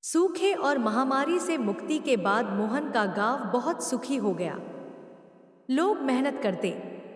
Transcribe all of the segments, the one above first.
सूखे और महामारी से मुक्ति के बाद मोहन का गांव बहुत सुखी हो गया। लोग मेहनत करते,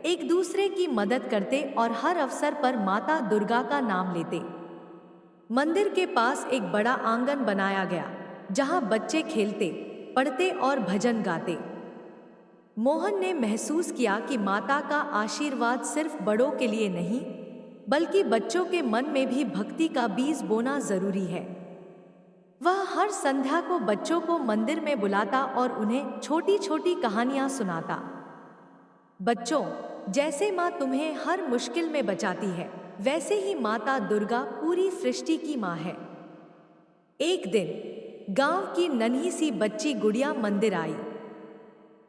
एक दूसरे की मदद करते और हर अवसर पर माता दुर्गा का नाम लेते। मंदिर के पास एक बड़ा आंगन बनाया गया, जहां बच्चे खेलते, पढ़ते और भजन गाते। मोहन ने महसूस किया कि माता का आशीर्वाद सिर्फ बड़ों के लिए नहीं, बल्कि बच्चों के मन में भी भक्ति का बीज बोना जरूरी है। वह हर संध्या को बच्चों को मंदिर में बुलाता और उन्हें छोटी छोटी कहानियां सुनाता। बच्चों, जैसे माँ तुम्हें हर मुश्किल में बचाती है, वैसे ही माता दुर्गा पूरी सृष्टि की माँ है। एक दिन गांव की नन्ही सी बच्ची गुड़िया मंदिर आई।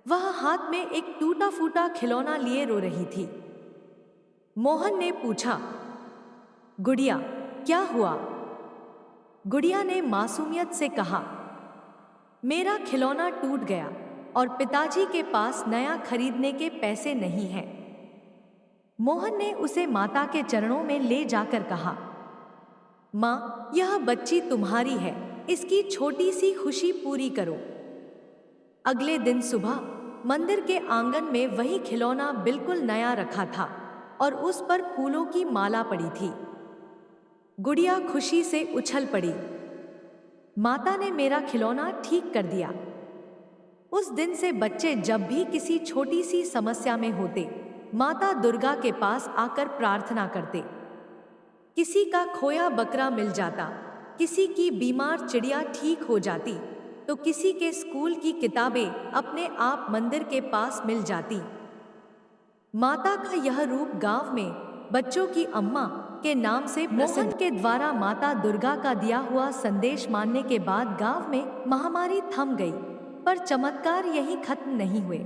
वह हाथ में एक टूटा फूटा खिलौना लिए रो रही थी। मोहन ने पूछा, गुड़िया, क्या हुआ? गुड़िया ने मासूमियत से कहा, मेरा खिलौना टूट गया और पिताजी के पास नया खरीदने के पैसे नहीं हैं। मोहन ने उसे माता के चरणों में ले जाकर कहा, माँ, यह बच्ची तुम्हारी है, इसकी छोटी सी खुशी पूरी करो। अगले दिन सुबह मंदिर के आंगन में वही खिलौना बिल्कुल नया रखा था और उस पर फूलों की माला पड़ी थी। गुड़िया खुशी से उछल पड़ी, माता ने मेरा खिलौना ठीक कर दिया। उस दिन से बच्चे जब भी किसी छोटी सी समस्या में होते, माता दुर्गा के पास आकर प्रार्थना करते। किसी का खोया बकरा मिल जाता, किसी की बीमार चिड़िया ठीक हो जाती, तो किसी के स्कूल की किताबें अपने आप मंदिर के पास मिल जाती। माता का यह रूप गांव में बच्चों की अम्मा के नाम से मोहन के द्वारा माता दुर्गा का दिया हुआ संदेश मानने के बाद गांव में महामारी थम गई। पर चमत्कार यहीं खत्म नहीं हुए।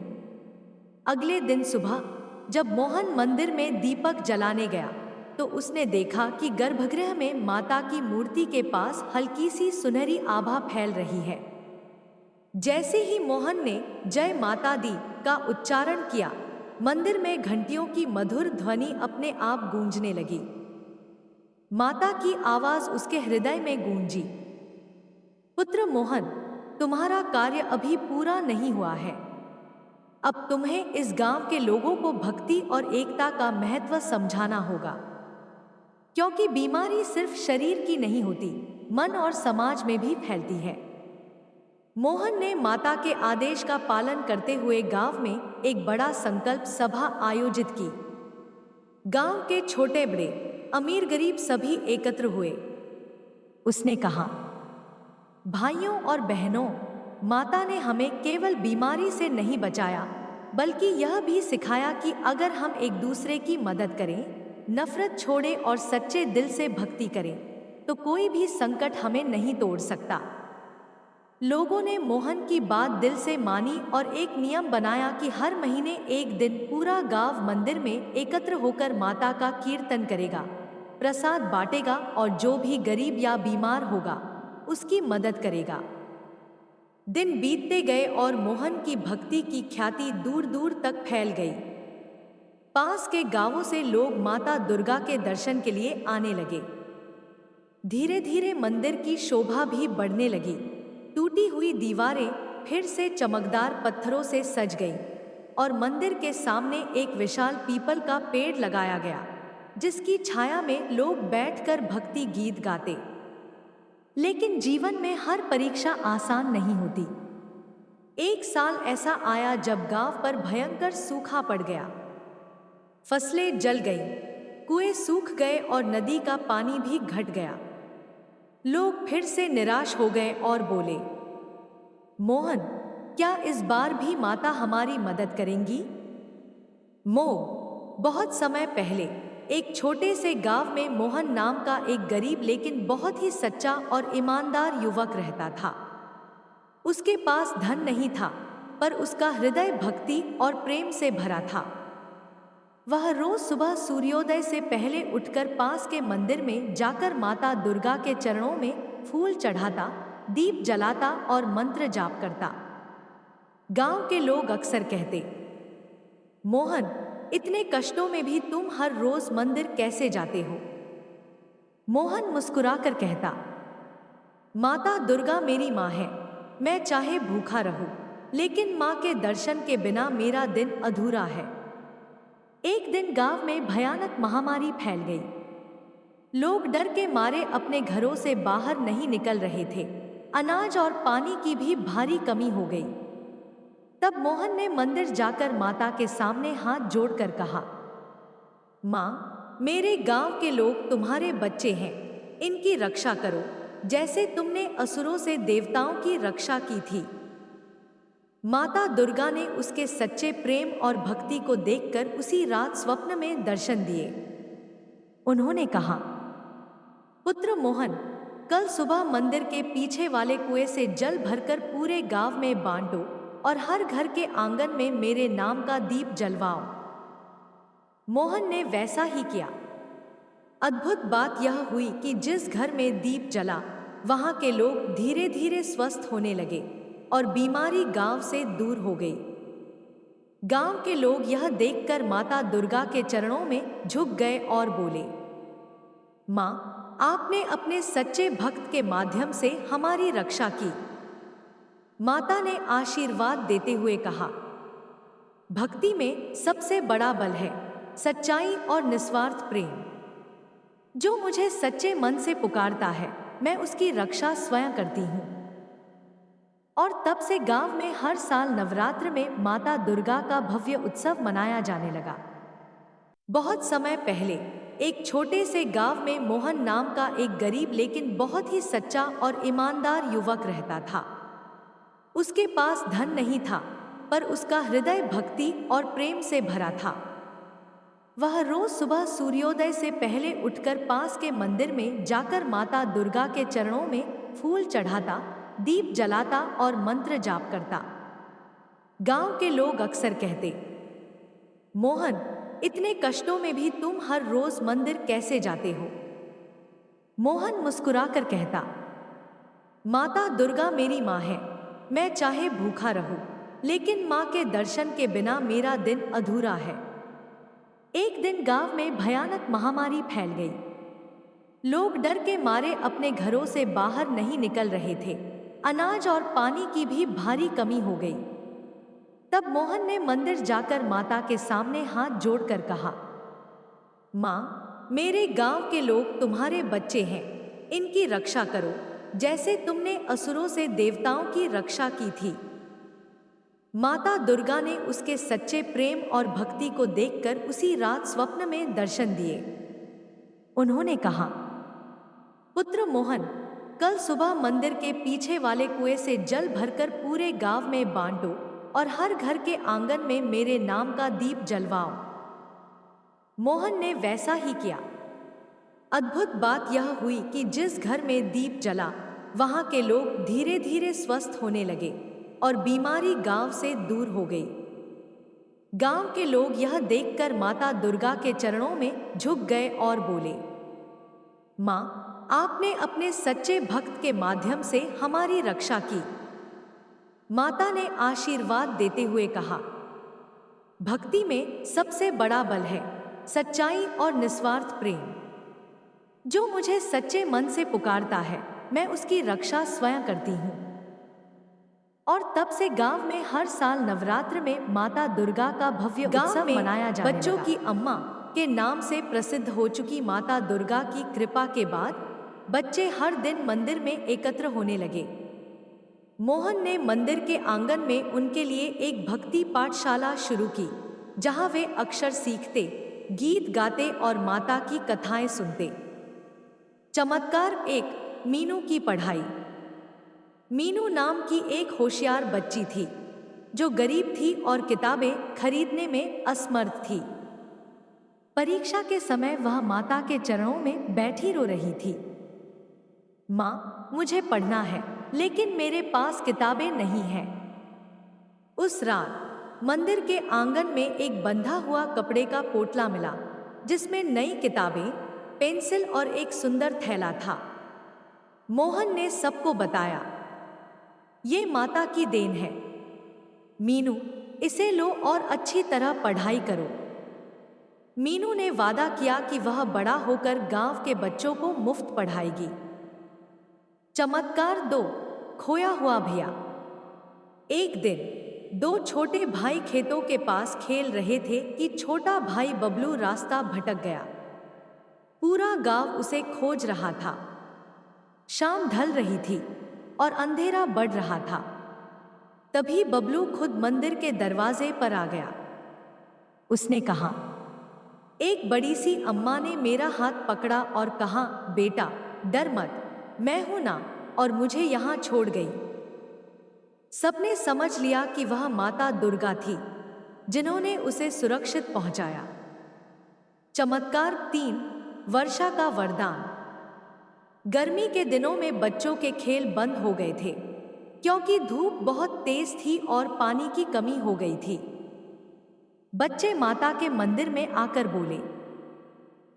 अगले दिन सुबह जब मोहन मंदिर में दीपक जलाने गया, तो उसने देखा कि गर्भगृह में माता की मूर्ति के पास हल्की सी सुनहरी आभा फैल रही है। जैसे ही मोहन ने जय माता दी का उच्चारण किया, मंदिर में घंटियों की मधुर ध्वनि अपने आप गूंजने लगी। माता की आवाज उसके हृदय में गूंजी, पुत्र मोहन, तुम्हारा कार्य अभी पूरा नहीं हुआ है। अब तुम्हें इस गांव के लोगों को भक्ति और एकता का महत्व समझाना होगा, क्योंकि बीमारी सिर्फ शरीर की नहीं होती, मन और समाज में भी फैलती है। मोहन ने माता के आदेश का पालन करते हुए गांव में एक बड़ा संकल्प सभा आयोजित की। गांव के छोटे बड़े, अमीर गरीब सभी एकत्र हुए। उसने कहा, भाइयों और बहनों, माता ने हमें केवल बीमारी से नहीं बचाया, बल्कि यह भी सिखाया कि अगर हम एक दूसरे की मदद करें, नफरत छोड़ें और सच्चे दिल से भक्ति करें, तो कोई भी संकट हमें नहीं तोड़ सकता। लोगों ने मोहन की बात दिल से मानी और एक नियम बनाया कि हर महीने एक दिन पूरा गांव मंदिर में एकत्र होकर माता का कीर्तन करेगा, प्रसाद बांटेगा और जो भी गरीब या बीमार होगा उसकी मदद करेगा। दिन बीतते गए और मोहन की भक्ति की ख्याति दूर दूर तक फैल गई। पास के गांवों से लोग माता दुर्गा के दर्शन के लिए आने लगे। धीरे धीरे मंदिर की शोभा भी बढ़ने लगी। टूटी हुई दीवारें फिर से चमकदार पत्थरों से सज गईं और मंदिर के सामने एक विशाल पीपल का पेड़ लगाया गया, जिसकी छाया में लोग बैठकर भक्ति गीत गाते। लेकिन जीवन में हर परीक्षा आसान नहीं होती। एक साल ऐसा आया जब गांव पर भयंकर सूखा पड़ गया। फसलें जल गईं, कुएं सूख गए और नदी का पानी भी घट गया। लोग फिर से निराश हो गए और बोले, मोहन, क्या इस बार भी माता हमारी मदद करेंगी? बहुत समय पहले एक छोटे से गांव में मोहन नाम का एक गरीब लेकिन बहुत ही सच्चा और ईमानदार युवक रहता था। उसके पास धन नहीं था, पर उसका हृदय भक्ति और प्रेम से भरा था। वह रोज सुबह सूर्योदय से पहले उठकर पास के मंदिर में जाकर माता दुर्गा के चरणों में फूल चढ़ाता, दीप जलाता और मंत्र जाप करता। गांव के लोग अक्सर कहते, मोहन, इतने कष्टों में भी तुम हर रोज मंदिर कैसे जाते हो? मोहन मुस्कुराकर कहता, माता दुर्गा मेरी माँ है। मैं चाहे भूखा रहूं, लेकिन माँ के दर्शन के बिना मेरा दिन अधूरा है। एक दिन गांव में भयानक महामारी फैल गई। लोग डर के मारे अपने घरों से बाहर नहीं निकल रहे थे। अनाज और पानी की भी भारी कमी हो गई। तब मोहन ने मंदिर जाकर माता के सामने हाथ जोड़कर कहा, माँ, मेरे गांव के लोग तुम्हारे बच्चे हैं, इनकी रक्षा करो, जैसे तुमने असुरों से देवताओं की रक्षा की थी। माता दुर्गा ने उसके सच्चे प्रेम और भक्ति को देखकर उसी रात स्वप्न में दर्शन दिए। उन्होंने कहा, पुत्र मोहन, कल सुबह मंदिर के पीछे वाले कुएं से जल भरकर पूरे गांव में बांटो और हर घर के आंगन में मेरे नाम का दीप जलवाओ। मोहन ने वैसा ही किया। अद्भुत बात यह हुई कि जिस घर में दीप जला, वहां के लोग धीरे धीरे स्वस्थ होने लगे और बीमारी गांव से दूर हो गई। गांव के लोग यह देखकर माता दुर्गा के चरणों में झुक गए और बोले, माँ, आपने अपने सच्चे भक्त के माध्यम से हमारी रक्षा की। माता ने आशीर्वाद देते हुए कहा, भक्ति में सबसे बड़ा बल है सच्चाई और निस्वार्थ प्रेम। जो मुझे सच्चे मन से पुकारता है, मैं उसकी रक्षा स्वयं करती हूँ। और तब से गांव में हर साल नवरात्र में माता दुर्गा का भव्य उत्सव मनाया जाने लगा। बहुत समय पहले एक छोटे से गांव में मोहन नाम का एक गरीब लेकिन बहुत ही सच्चा और ईमानदार युवक रहता था। उसके पास धन नहीं था, पर उसका हृदय भक्ति और प्रेम से भरा था। वह रोज सुबह सूर्योदय से पहले उठकर पास के मंदिर में जाकर माता दुर्गा के चरणों में फूल चढ़ाता, दीप जलाता और मंत्र जाप करता। गांव के लोग अक्सर कहते, मोहन, इतने कष्टों में भी तुम हर रोज मंदिर कैसे जाते हो? मोहन मुस्कुराकर कहता, माता दुर्गा मेरी माँ है। मैं चाहे भूखा रहूं, लेकिन माँ के दर्शन के बिना मेरा दिन अधूरा है। एक दिन गांव में भयानक महामारी फैल गई। लोग डर के मारे अपने घरों से बाहर नहीं निकल रहे थे। अनाज और पानी की भी भारी कमी हो गई। तब मोहन ने मंदिर जाकर माता के सामने हाथ जोड़कर कहा, माँ, मेरे गांव के लोग तुम्हारे बच्चे हैं, इनकी रक्षा करो, जैसे तुमने असुरों से देवताओं की रक्षा की थी। माता दुर्गा ने उसके सच्चे प्रेम और भक्ति को देखकर उसी रात स्वप्न में दर्शन दिए। उन्होंने कहा, पुत्र मोहन, कल सुबह मंदिर के पीछे वाले कुएं से जल भरकर पूरे गांव में बांटो और हर घर के आंगन में मेरे नाम का दीप जलवाओ। मोहन ने वैसा ही किया। अद्भुत बात यह हुई कि जिस घर में दीप जला, वहां के लोग धीरे धीरे स्वस्थ होने लगे और बीमारी गांव से दूर हो गई। गांव के लोग यह देखकर माता दुर्गा के चरणों में झुक गए और बोले, माँ, आपने अपने सच्चे भक्त के माध्यम से हमारी रक्षा की। माता ने आशीर्वाद देते हुए कहा, भक्ति में सबसे बड़ा बल है सच्चाई और निस्वार्थ प्रेम। जो मुझे सच्चे मन से पुकारता है, मैं उसकी रक्षा स्वयं करती हूँ। और तब से गांव में हर साल नवरात्र में माता दुर्गा का भव्य उत्सव मनाया जाने लगा। बच्चों की अम्मा के नाम से प्रसिद्ध हो चुकी माता दुर्गा की कृपा के बाद बच्चे हर दिन मंदिर में एकत्र होने लगे। मोहन ने मंदिर के आंगन में उनके लिए एक भक्ति पाठशाला शुरू की, जहां वे अक्षर सीखते, गीत गाते और माता की कथाएं सुनते। चमत्कार एक, मीनू की पढ़ाई। मीनू नाम की एक होशियार बच्ची थी, जो गरीब थी और किताबें खरीदने में असमर्थ थी। परीक्षा के समय वह माता के चरणों में बैठी रो रही थी। माँ, मुझे पढ़ना है, लेकिन मेरे पास किताबें नहीं हैं। उस रात मंदिर के आंगन में एक बंधा हुआ कपड़े का पोटला मिला, जिसमें नई किताबें, पेंसिल और एक सुंदर थैला था। मोहन ने सबको बताया, ये माता की देन है। मीनू, इसे लो और अच्छी तरह पढ़ाई करो। मीनू ने वादा किया कि वह बड़ा होकर गांव के बच्चों को मुफ्त पढ़ाएगी। चमत्कार 2, खोया हुआ भैया। एक दिन दो छोटे भाई खेतों के पास खेल रहे थे कि छोटा भाई बबलू रास्ता भटक गया। पूरा गांव उसे खोज रहा था। शाम ढल रही थी और अंधेरा बढ़ रहा था। तभी बबलू खुद मंदिर के दरवाजे पर आ गया। उसने कहा, एक बड़ी सी अम्मा ने मेरा हाथ पकड़ा और कहा, बेटा डर मत, मैं हूं ना, और मुझे यहां छोड़ गई। सबने समझ लिया कि वह माता दुर्गा थी, जिन्होंने उसे सुरक्षित पहुंचाया। चमत्कार 3, वर्षा का वरदान। गर्मी के दिनों में बच्चों के खेल बंद हो गए थे, क्योंकि धूप बहुत तेज थी और पानी की कमी हो गई थी। बच्चे माता के मंदिर में आकर बोले,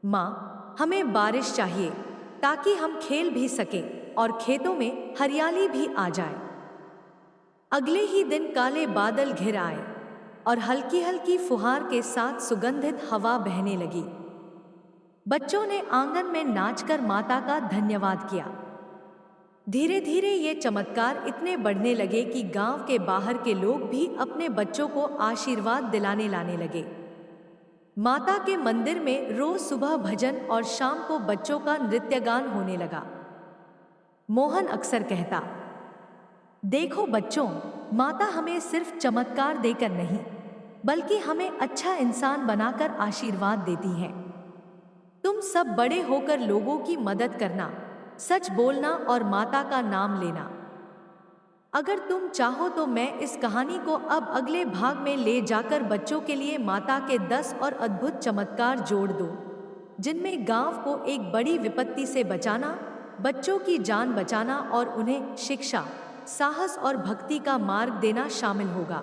माँ, हमें बारिश चाहिए ताकि हम खेल भी सकें और खेतों में हरियाली भी आ जाए। अगले ही दिन काले बादल घिर आए और हल्की हल्की फुहार के साथ सुगंधित हवा बहने लगी। बच्चों ने आंगन में नाचकर माता का धन्यवाद किया। धीरे धीरे ये चमत्कार इतने बढ़ने लगे कि गांव के बाहर के लोग भी अपने बच्चों को आशीर्वाद दिलाने लाने लगे। माता के मंदिर में रोज सुबह भजन और शाम को बच्चों का नृत्यगान होने लगा। मोहन अक्सर कहता, देखो बच्चों, माता हमें सिर्फ चमत्कार देकर नहीं, बल्कि हमें अच्छा इंसान बनाकर आशीर्वाद देती है। तुम सब बड़े होकर लोगों की मदद करना, सच बोलना और माता का नाम लेना। अगर तुम चाहो तो मैं इस कहानी को अब अगले भाग में ले जाकर बच्चों के लिए माता के 10 और अद्भुत चमत्कार जोड़ दूं, जिनमें गांव को एक बड़ी विपत्ति से बचाना, बच्चों की जान बचाना और उन्हें शिक्षा, साहस और भक्ति का मार्ग देना शामिल होगा।